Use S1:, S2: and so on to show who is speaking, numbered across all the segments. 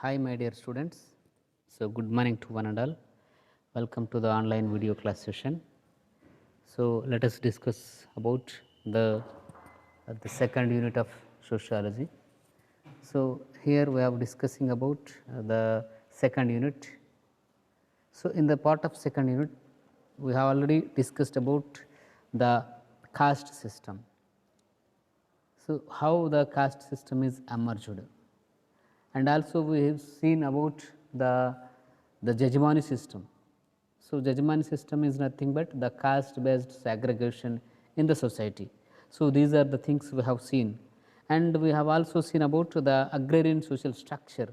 S1: Hi my dear students. So, good morning to one and all. Welcome to the online video class session. So, let us discuss about the second unit of sociology. So, here we are discussing about the second unit. So, in the part of second unit we have already discussed about the caste system. So, how the caste system is emerged, and also we have seen about the Jajamani system. So, Jajamani system is nothing but the caste based segregation in the society. So, these are the things we have seen, and we have also seen about the agrarian social structure.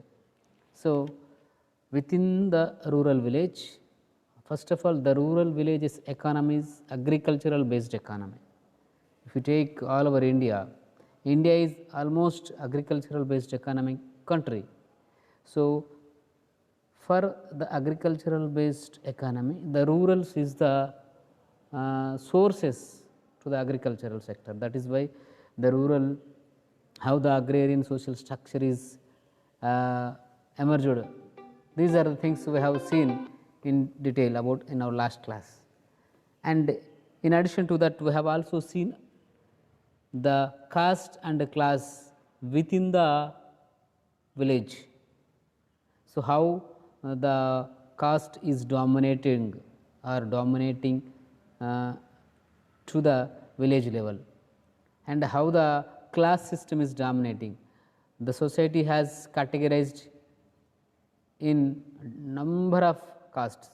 S1: So, within the rural village, first of all the rural villages economy is agricultural based economy. If you take all over India, India is almost agricultural based economic country. So, for the agricultural based economy, the rurals is the sources to the agricultural sector. That is why the rural, how the agrarian social structure is emerged. These are the things we have seen in detail about in our last class. And in addition to that, we have also seen the caste and the class within the village. So, how the caste is dominating or dominating to the village level, and how the class system is dominating. The society has categorized in number of castes.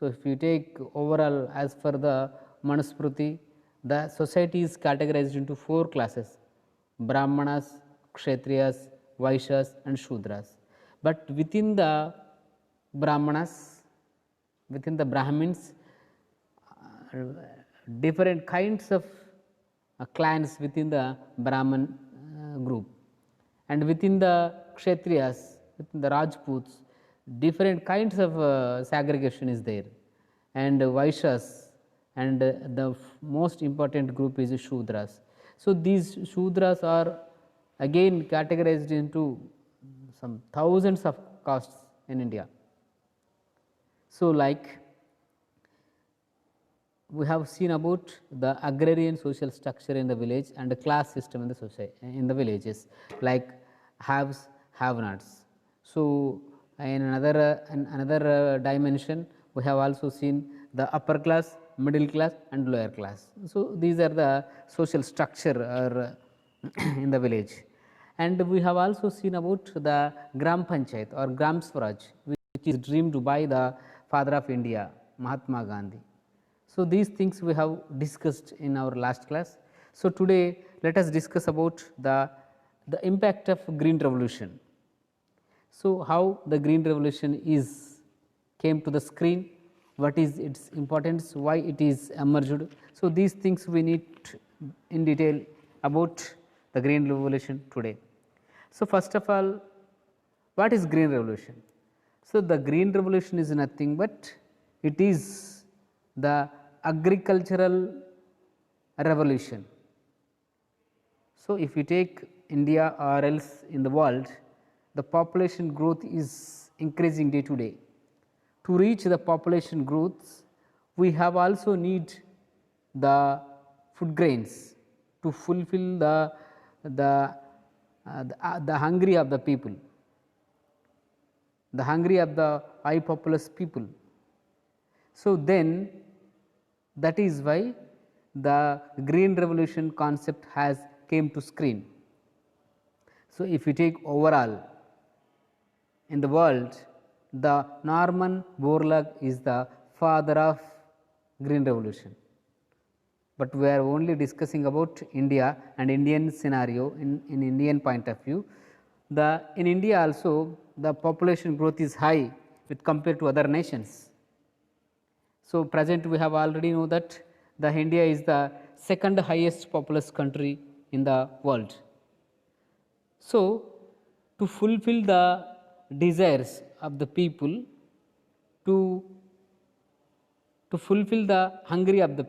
S1: So, if you take overall as per the Manusmriti, the society is categorized into 4 classes: Brahmanas, Kshatriyas, Vaishyas and Shudras. But within the Brahmanas, within the Brahmins, different kinds of clans within the Brahman group, and within the Kshatriyas, within the Rajputs, different kinds of segregation is there, and Vaishyas, and the most important group is Shudras. So, these Shudras are again categorized into some thousands of castes in India. So, like we have seen about the agrarian social structure in the village and the class system in the society in the villages, like haves, have nots. So, in another dimension, we have also seen the upper class, middle class and lower class. So, these are the social structure or in the village. And we have also seen about the Gram Panchayat or Gram Swaraj, which is dreamed by the father of India, Mahatma Gandhi. So, these things we have discussed in our last class. So, today let us discuss about the impact of green revolution. So, how the green revolution is came to the screen, what is its importance, why it is emerged. So, these things we need in detail about the green revolution today. So, first of all, what is green revolution? So, the green revolution is nothing but it is the agricultural revolution. So, if you take India or else in the world, the population growth is increasing day to day. To reach the population growth, we have also need the food grains to fulfill the hungry of the people, the hungry of the high populous people. So, then that is why the green revolution concept has came to screen. So, if you take overall in the world, the Norman Borlaug is the father of green revolution, but we are only discussing about India and Indian scenario in Indian point of view. In India also the population growth is high with compared to other nations. So, present we have already know that the India is the second highest populous country in the world. So, to fulfill the desires of the people, to fulfill the hungry of the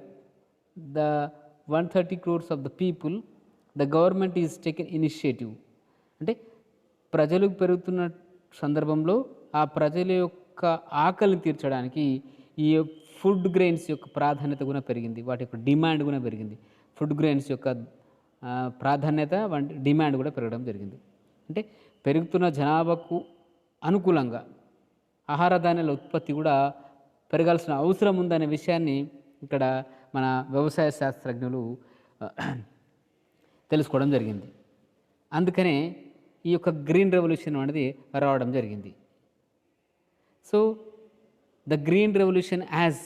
S1: 130 crores of the people, the government is taken initiative. అంటే ప్రజలు పెరుగుతున్న సందర్భంలో ఆ ప్రజల యొక్క ఆకలిని తీర్చడానికి ఈ ఫుడ్ గ్రెయిన్స్ యొక్క ప్రాధాన్యత కూడా పెరిగింది, వాటి యొక్క డిమాండ్ కూడా పెరిగింది. ఫుడ్ గ్రెయిన్స్ యొక్క ప్రాధాన్యత వంటి డిమాండ్ కూడా పెరగడం జరిగింది. అంటే పెరుగుతున్న జనాభాకు అనుకూలంగా ఆహార ధాన్యాల ఉత్పత్తి కూడా పెరగాల్సిన అవసరం ఉందనే విషయాన్ని ఇక్కడ మన వ్యవసాయ శాస్త్రజ్ఞులు తెలుసుకోవడం జరిగింది. అందుకనే ఈ యొక్క గ్రీన్ రెవల్యూషన్ అనేది రావడం జరిగింది. So the green revolution has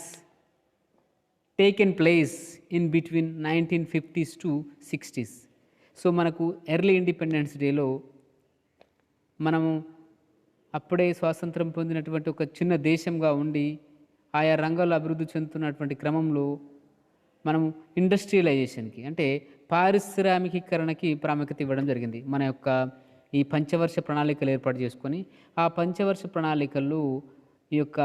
S1: taken place in between 1950s to 60s. So మనకు ఎర్లీ ఇండిపెండెన్స్ డేలో మనము అప్పుడే స్వాతంత్రం పొందినటువంటి ఒక చిన్న దేశంగా ఉండి ఆయా రంగాల్లో అభివృద్ధి చెందుతున్నటువంటి క్రమంలో మనం ఇండస్ట్రియలైజేషన్కి అంటే పారిశ్రామికీకరణకి ప్రాముఖ్యత ఇవ్వడం జరిగింది. మన యొక్క ఈ పంచవర్ష ప్రణాళికలు ఏర్పాటు చేసుకొని ఆ పంచవర్ష ప్రణాళికల్లో ఈ యొక్క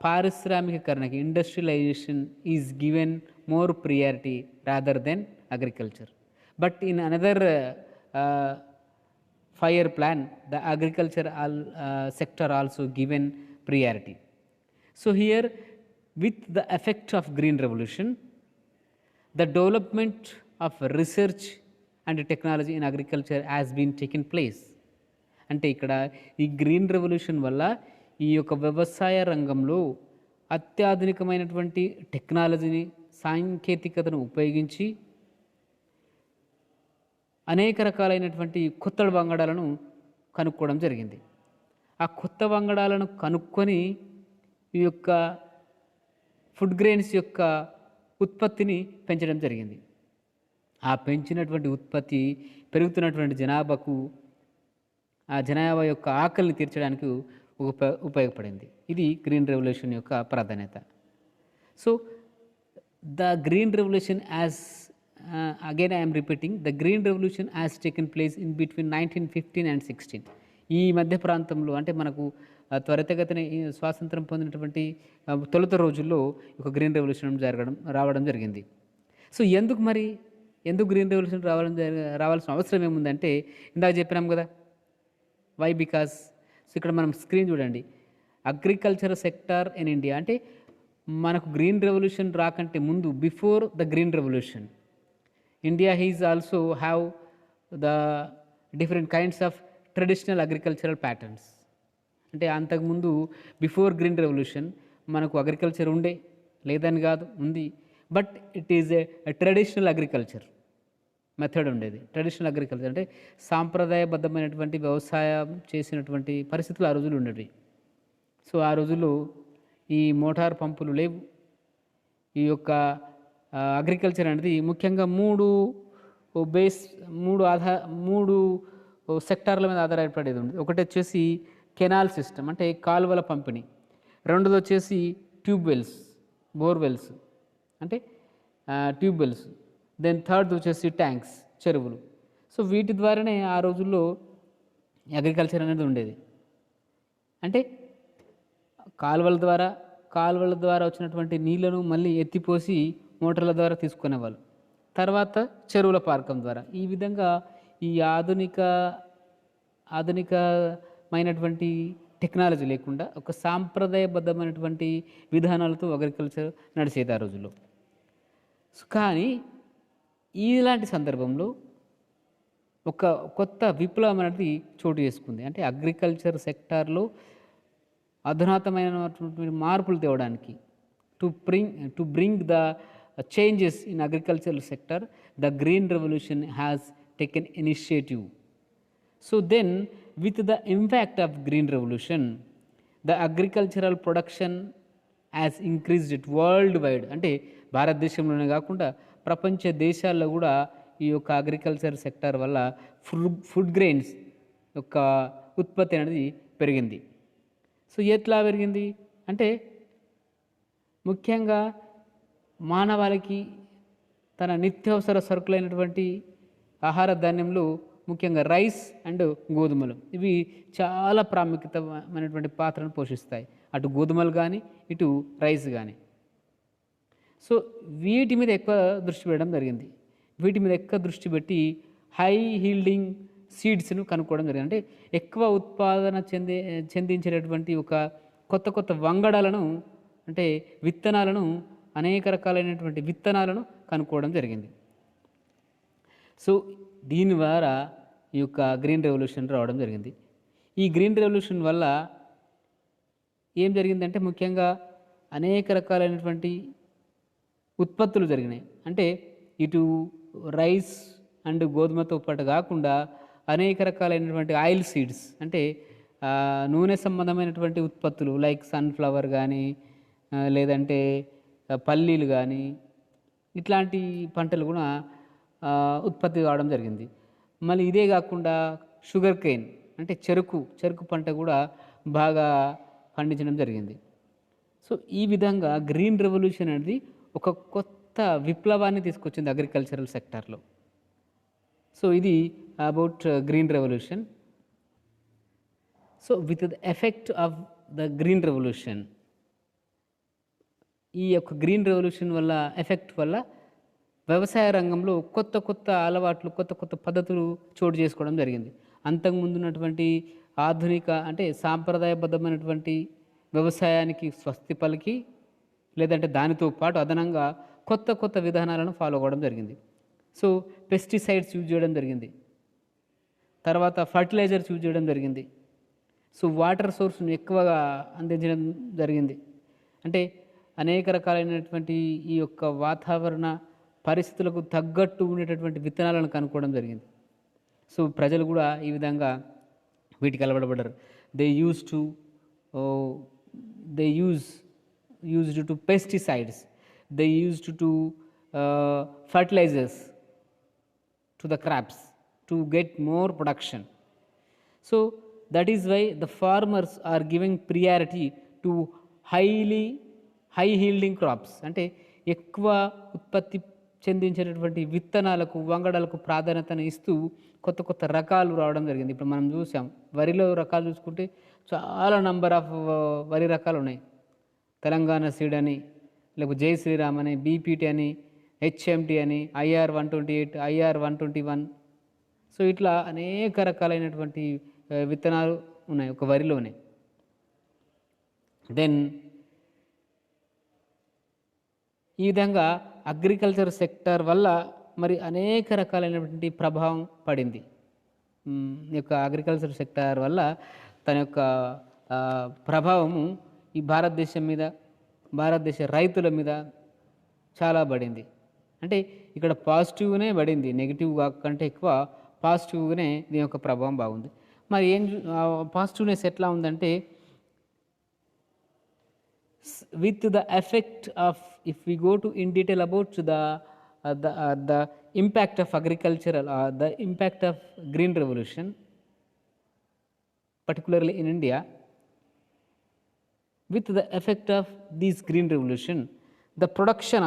S1: పారిశ్రామికీకరణకి industrialisation is given more priority rather than agriculture. But in another 5-year plan, the agriculture sector also given priority. So here, with the effect of green revolution, the development of research and technology in agriculture has been taken place. అంటే ఇక్కడ ఈ green revolution వల్ల ఈ యొక్క వ్యవసాయ రంగంలో అత్యాధునికమైనటువంటి టెక్నాలజీని, సాంకేతికతను ఉపయోగించి అనేక రకాలైనటువంటి కొత్త వంగడాలను కనుక్కోవడం జరిగింది. ఆ కొత్త వంగడాలను కనుక్కొని ఈ యొక్క ఫుడ్ గ్రెయిన్స్ యొక్క ఉత్పత్తిని పెంచడం జరిగింది. ఆ పెంచినటువంటి ఉత్పత్తి పెరుగుతున్నటువంటి జనాభాకు, ఆ జనాభా యొక్క ఆకలిని తీర్చడానికి ఉపయోగపడింది. ఇది గ్రీన్ రెవల్యూషన్ యొక్క ప్రాధాన్యత. So the green revolution as again I am repeating, the green revolution has taken place in between 1915 and 16. ఈ మధ్య ప్రాంతంలో అంటే మనకు త్వరితగతిన స్వాతంత్రం పొందినటువంటి తొలుత రోజుల్లో ఒక గ్రీన్ రెవల్యూషన్ రావడం జరిగింది. సో ఎందుకు గ్రీన్ రెవల్యూషన్ రావాల్సిన అవసరం ఏముందంటే ఇందాక చెప్పినాం కదా, వై బికాస్. సో ఇక్కడ మనం స్క్రీన్ చూడండి, అగ్రికల్చర్ సెక్టార్ ఇన్ ఇండియా అంటే మనకు గ్రీన్ రెవల్యూషన్ రాకంటే ముందు, before the green revolution, India is also have the different kinds of traditional agricultural patterns. అంటే అంతకుముందు బిఫోర్ గ్రీన్ రెవల్యూషన్ మనకు అగ్రికల్చర్ ఉండే, లేదని కాదు, ఉంది. But it is a traditional agriculture method ఉండేది. ట్రెడిషనల్ అగ్రికల్చర్ అంటే సాంప్రదాయబద్ధమైనటువంటి వ్యవసాయం చేసినటువంటి పరిస్థితులు ఆ రోజులు ఉండేవి. సో ఆ రోజుల్లో ఈ మోటార్ పంపులు లేవు. ఈ యొక్క అగ్రికల్చర్ అనేది ముఖ్యంగా మూడు సెక్టార్ల మీద ఆధారపడేది ఉంది. ఒకటి వచ్చేసి కెనాల్ సిస్టమ్ అంటే కాలువల పంపిణీ, రెండోది వచ్చేసి ట్యూబ్వెల్స్, బోర్వెల్స్ అంటే ట్యూబ్వెల్స్, దెన్ థర్డ్ వచ్చేసి ట్యాంక్స్, చెరువులు. సో వీటి ద్వారానే ఆ రోజుల్లో అగ్రికల్చర్ అనేది ఉండేది. అంటే కాలువల ద్వారా వచ్చినటువంటి నీళ్లను మళ్ళీ ఎత్తిపోసి మోటార్ల ద్వారా తీసుకునేవాళ్ళు. తర్వాత చెరువుల పార్కం ద్వారా. ఈ విధంగా ఈ ఆధునికమైనటువంటి టెక్నాలజీ లేకుండా ఒక సాంప్రదాయబద్ధమైనటువంటి విధానాలతో అగ్రికల్చర్ నడిచేది ఆ రోజుల్లో. కానీ ఇలాంటి సందర్భంలో ఒక కొత్త విప్లవం అనేది చోటు చేసుకుంది. అంటే అగ్రికల్చర్ సెక్టార్లో అధునాతమైనటువంటి మార్పులు తేవడానికి, to bring the changes in agricultural sector, the green revolution has taken initiative. So then, with the impact of green revolution, the agricultural production has increased it worldwide. అంటే భారతదేశంలోనే కాకుండా ప్రపంచ దేశాల్లో కూడా ఈ యొక్క అగ్రికల్చర్ సెక్టర్ వల్ల ఫుడ్ గ్రెయిన్స్ యొక్క ఉత్పత్తి అనేది పెరిగింది. సో ఎట్లా పెరిగింది అంటే ముఖ్యంగా మానవాళికి తన నిత్యావసర సరుకులైనటువంటి ఆహార ధాన్యంలో ముఖ్యంగా రైస్ అండ్ గోధుమలు, ఇవి చాలా ప్రాముఖ్యతమైనటువంటి పాత్రను పోషిస్తాయి. అటు గోధుమలు కానీ ఇటు రైస్ కానీ. సో వీటి మీద ఎక్కువ దృష్టి పెట్టడం జరిగింది. వీటి మీద ఎక్కువ దృష్టి పెట్టి హై హీల్డింగ్ సీడ్స్ను కనుక్కోవడం జరిగింది. అంటే ఎక్కువ ఉత్పాదన చెందించేటటువంటి ఒక కొత్త కొత్త వంగడాలను, అంటే విత్తనాలను, అనేక రకాలైనటువంటి విత్తనాలను కనుక్కోవడం జరిగింది. సో దీని ద్వారా ఈ యొక్క గ్రీన్ రెవల్యూషన్ రావడం జరిగింది. ఈ గ్రీన్ రెవల్యూషన్ వల్ల ఏం జరిగిందంటే ముఖ్యంగా అనేక రకాలైనటువంటి ఉత్పత్తులు జరిగినాయి. అంటే ఇటు రైస్ అండ్ గోధుమతో పాటు కాకుండా అనేక రకాలైనటువంటి ఆయిల్ సీడ్స్, అంటే నూనె సంబంధమైనటువంటి ఉత్పత్తులు లైక్ సన్ఫ్లవర్ కానీ లేదంటే పల్లీలు కానీ ఇట్లాంటి పంటలు కూడా ఉత్పత్తి కావడం జరిగింది. మళ్ళీ ఇదే కాకుండా షుగర్ కేన్, అంటే చెరుకు పంట కూడా బాగా పండించడం జరిగింది. సో ఈ విధంగా గ్రీన్ రెవల్యూషన్ అనేది ఒక కొత్త విప్లవాన్ని తీసుకొచ్చింది అగ్రికల్చరల్ సెక్టార్లో. సో ఇది about green revolution. So with the effect of the green revolution, ఈ యొక్క గ్రీన్ రెవల్యూషన్ వల్ల ఎఫెక్ట్ వల్ల వ్యవసాయ రంగంలో కొత్త కొత్త అలవాట్లు, కొత్త కొత్త పద్ధతులు చోటు చేసుకోవడం జరిగింది. అంతకుముందు ఉన్నటువంటి ఆధునిక, అంటే సాంప్రదాయబద్ధమైనటువంటి వ్యవసాయానికి స్వస్తి పలికి, లేదంటే దానితో పాటు అదనంగా కొత్త కొత్త విధానాలను ఫాలో అవ్వడం జరిగింది. సో పెస్టిసైడ్స్ యూజ్ చేయడం జరిగింది, తర్వాత ఫర్టిలైజర్స్ యూజ్ చేయడం జరిగింది. సో వాటర్ సోర్స్ను ఎక్కువగా అందించడం జరిగింది. అంటే అనేక రకాలైనటువంటి ఈ యొక్క వాతావరణ పరిస్థితులకు తగ్గట్టు ఉండేటటువంటి విత్తనాలను కనుక్కోవడం జరిగింది. సో ప్రజలు కూడా ఈ విధంగా వీటికి అలవాటుపడ్డారు. They used to pesticides, they used to fertilizers to the crops to get more production. So that is why the farmers are giving priority to high yielding crops, అంటే ఎక్కువ ఉత్పత్తి చెందించేటటువంటి విత్తనాలకు, వంగడాలకు ప్రాధాన్యతను ఇస్తూ కొత్త కొత్త రకాలు రావడం జరిగింది. ఇప్పుడు మనం చూసాం, వరిలో రకాలు చూసుకుంటే చాలా నంబర్ ఆఫ్ వరి రకాలు ఉన్నాయి. తెలంగాణ సీడ్ అని, లేకపోతే జై శ్రీరామ్ అని, బీపీటీ అని, హెచ్ఎంటీ అని, IR 128, IR 121. సో ఇట్లా అనేక రకాలైనటువంటి విత్తనాలు ఉన్నాయి ఒక వరిలోనే. దెన్ ఈ విధంగా అగ్రికల్చర్ సెక్టర్ వల్ల మరి అనేక రకాలైనటువంటి ప్రభావం పడింది. ఈ యొక్క అగ్రికల్చర్ సెక్టర్ వల్ల తన యొక్క ప్రభావము ఈ భారతదేశం మీద, భారతదేశ రైతుల మీద చాలా పడింది. అంటే ఇక్కడ పాజిటివ్గానే పడింది, నెగిటివ్ కంటే ఎక్కువ పాజిటివ్గానే దీని యొక్క ప్రభావం బాగుంది. మరి పాజిటివ్నెస్ ఎట్లా ఉందంటే, with the effect of, if we go to in detail about the impact of agricultural, the impact of green revolution, particularly in India, with the effect of this green revolution, the production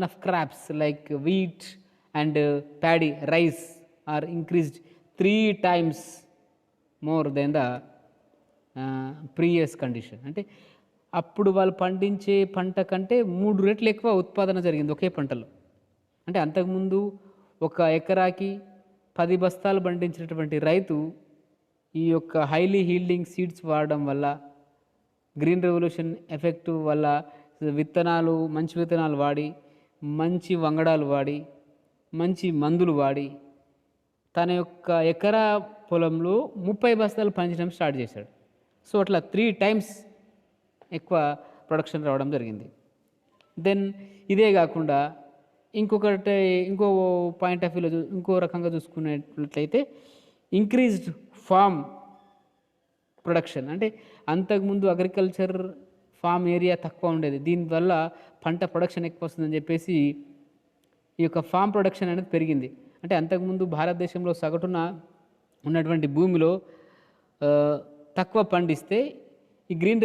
S1: of crops like wheat and paddy, rice are increased 3 times more than the previous condition. అంటే అప్పుడు వాళ్ళు పండించే పంట కంటే 3 రెట్లు ఎక్కువ ఉత్పాదన జరిగింది ఒకే పంటలో. అంటే అంతకుముందు ఒక ఎకరాకి 10 బస్తాలు పండించినటువంటి రైతు ఈ యొక్క హైలీ హీల్డింగ్ సీడ్స్ వాడడం వల్ల, గ్రీన్ రెవల్యూషన్ ఎఫెక్ట్ వల్ల మంచి విత్తనాలు వాడి, మంచి వంగడాలు వాడి, మంచి మందులు వాడి తన యొక్క ఎకరా పొలంలో 30 బస్తాలు పండించడం స్టార్ట్ చేశాడు. సో అట్లా 3 times ఎక్కువ ప్రొడక్షన్ రావడం జరిగింది. దెన్ ఇదే కాకుండా ఇంకో పాయింట్ ఆఫ్ వ్యూలో ఇంకో రకంగా చూసుకునేట్లయితే ఇంక్రీజ్డ్ ఫామ్ ప్రొడక్షన్. అంటే అంతకుముందు అగ్రికల్చర్ ఫామ్ ఏరియా తక్కువ ఉండేది, దీనివల్ల పంట ప్రొడక్షన్ ఎక్కువ వస్తుందని చెప్పేసి ఈ యొక్క ఫామ్ ప్రొడక్షన్ అనేది పెరిగింది. అంటే అంతకుముందు భారతదేశంలో సగటున ఉన్నటువంటి భూమిలో తక్కువ పండిస్తే ఈ గ్రీన్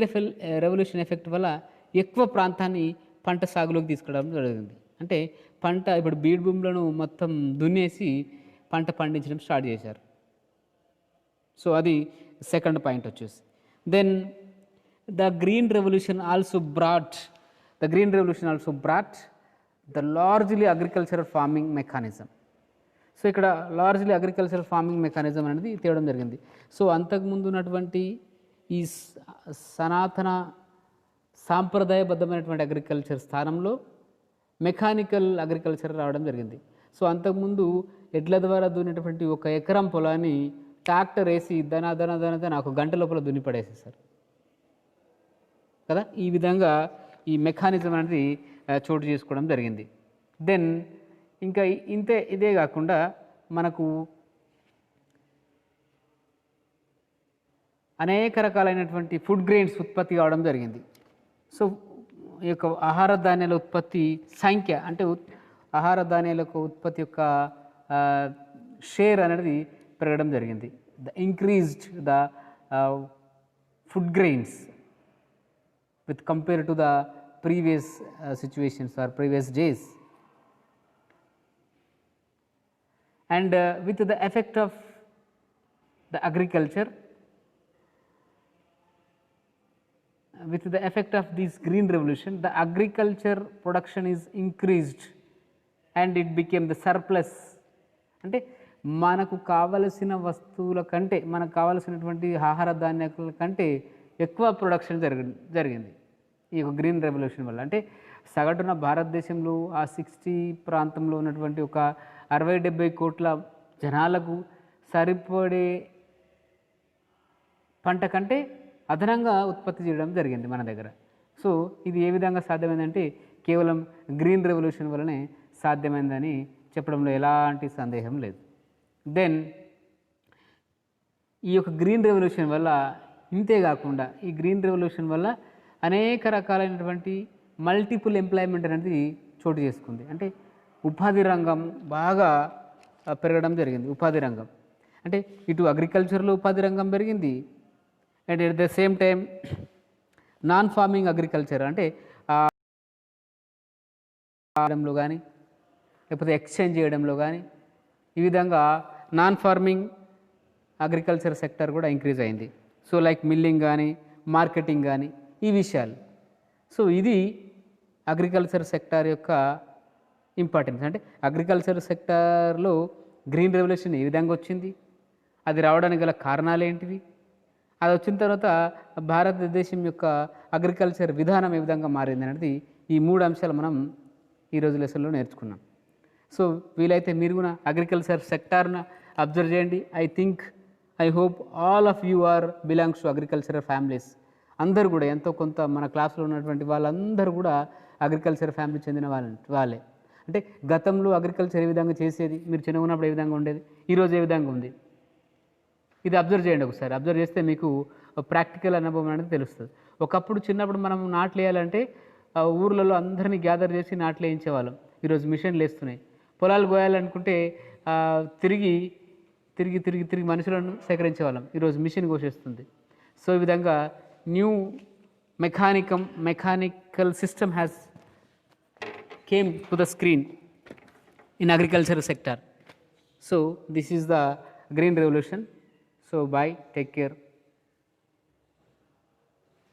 S1: రెవల్యూషన్ ఎఫెక్ట్ వల్ల ఎక్కువ ప్రాంతాన్ని పంట సాగులోకి తీసుకురావడం జరిగింది. అంటే పంట ఇప్పుడు బీడు భూములను మొత్తం దున్నేసి పంట పండించడం స్టార్ట్ చేశారు. సో అది సెకండ్ పాయింట్ వచ్చేసి. Then the green revolution also brought the largely agricultural farming mechanism. So ఇక్కడ లార్జ్లీ అగ్రికల్చరల్ ఫార్మింగ్ మెకానిజం అనేది తేవడం జరిగింది. సో అంతకుముందు ఉన్నటువంటి ఈ సనాతన సాంప్రదాయబద్ధమైనటువంటి అగ్రికల్చర్ స్థానంలో మెకానికల్ అగ్రికల్చర్ రావడం జరిగింది. సో అంతకుముందు ఎడ్ల ద్వారా దున్నేటువంటి 1 ఎకరం పొలాన్ని ట్రాక్టర్ వేసి దన ఒక గంట లోపల దున్ని పడేసేసారు కదా. ఈ విధంగా ఈ మెకానిజం అనేది చోటు చేసుకోవడం జరిగింది. దెన్ ఇంకా ఇదే కాకుండా మనకు అనేక రకాలైనటువంటి ఫుడ్ గ్రెయిన్స్ ఉత్పత్తి కావడం జరిగింది. సో ఈ యొక్క ఆహార ధాన్యాల ఉత్పత్తి సంఖ్య అంటే ఆహార ధాన్యాలకు ఉత్పత్తి యొక్క షేర్ అనేది పెరగడం జరిగింది. Increased the food grains with compare to the previous situations or previous days. And with the effect of the agriculture, with the effect of this green revolution, the agriculture production is increased and it became the surplus. అంటే మనకు కావలసిన వస్తువుల కంటే మనకు కావలసినటువంటి ఆహార ధాన్యాల కంటే ఎక్కువ ప్రొడక్షన్ జరిగింది ఈ గ్రీన్ రెవల్యూషన్ వల్ల. అంటే సగటున భారతదేశంలో ఆ 60 ప్రాంతంలో ఉన్నటువంటి ఒక 60-70 కోట్ల జనాలకు సరిపడే పంట కంటే అదనంగా ఉత్పత్తి చేయడం జరిగింది మన దగ్గర. సో ఇది ఏ విధంగా సాధ్యమైందంటే కేవలం గ్రీన్ రెవల్యూషన్ వల్లనే సాధ్యమైందని చెప్పడంలో ఎలాంటి సందేహం లేదు. దెన్ ఈ యొక్క గ్రీన్ రెవల్యూషన్ వల్ల ఇంతే కాకుండా ఈ గ్రీన్ రెవల్యూషన్ వల్ల అనేక రకాలైనటువంటి మల్టిపుల్ ఎంప్లాయ్మెంట్ అనేది చోటు చేసుకుంది. అంటే ఉపాధి రంగం బాగా పెరగడం జరిగింది. ఉపాధి రంగం అంటే ఇటు అగ్రికల్చర్లో ఉపాధి రంగం పెరిగింది and at the same time non farming agriculture అంటే ఆడంలో కానీ లేకపోతే ఎక్స్చేంజ్ చేయడంలో కానీ ఈ విధంగా నాన్ ఫార్మింగ్ అగ్రికల్చర్ సెక్టర్ కూడా ఇంక్రీజ్ అయింది. సో లైక్ మిల్లింగ్ కానీ మార్కెటింగ్ కానీ ఈ విషయాలు. సో ఇది అగ్రికల్చర్ సెక్టార్ యొక్క ఇంపార్టెన్స్. అంటే అగ్రికల్చర్ సెక్టార్లో గ్రీన్ రెవల్యూషన్ ఏ విధంగా వచ్చింది, అది రావడానికి గల కారణాలు ఏంటివి, అది వచ్చిన తర్వాత భారతదేశం యొక్క అగ్రికల్చర్ విధానం ఏ విధంగా మారింది అనేది ఈ 3 అంశాలు మనం ఈరోజు లెసన్లో నేర్చుకున్నాం. సో వీలైతే మీరు కూడా అగ్రికల్చర్ సెక్టార్ను అబ్జర్వ్ చేయండి. I hope all of you are belongs to agricultural families. అందరూ కూడా ఎంతో కొంత మన క్లాస్లో ఉన్నటువంటి వాళ్ళందరూ కూడా అగ్రికల్చర్ ఫ్యామిలీ చెందిన వాళ్ళే. అంటే గతంలో అగ్రికల్చర్ ఏ విధంగా చేసేది, మీరు చిన్నగా ఉన్నప్పుడు ఏ విధంగా ఉండేది, ఈరోజు ఏ విధంగా ఉంది, ఇది అబ్జర్వ్ చేయండి ఒకసారి. అబ్జర్వ్ చేస్తే మీకు ప్రాక్టికల్ అనుభవం అనేది తెలుస్తుంది. ఒకప్పుడు చిన్నప్పుడు మనం నాట్లు వేయాలంటే ఊర్లలో అందరినీ గ్యాదర్ చేసి నాట్లు వేయించేవాళ్ళం. ఈరోజు మిషన్లు వేస్తున్నాయి. పొలాలు కోయాలనుకుంటే తిరిగి తిరిగి తిరిగి తిరిగి మనుషులను సేకరించేవాళ్ళం. ఈరోజు మిషన్ కోసేస్తుంది. సో ఈ విధంగా new mechanical system has came to the screen in agricultural sector. So this is the green revolution. So bye, take care.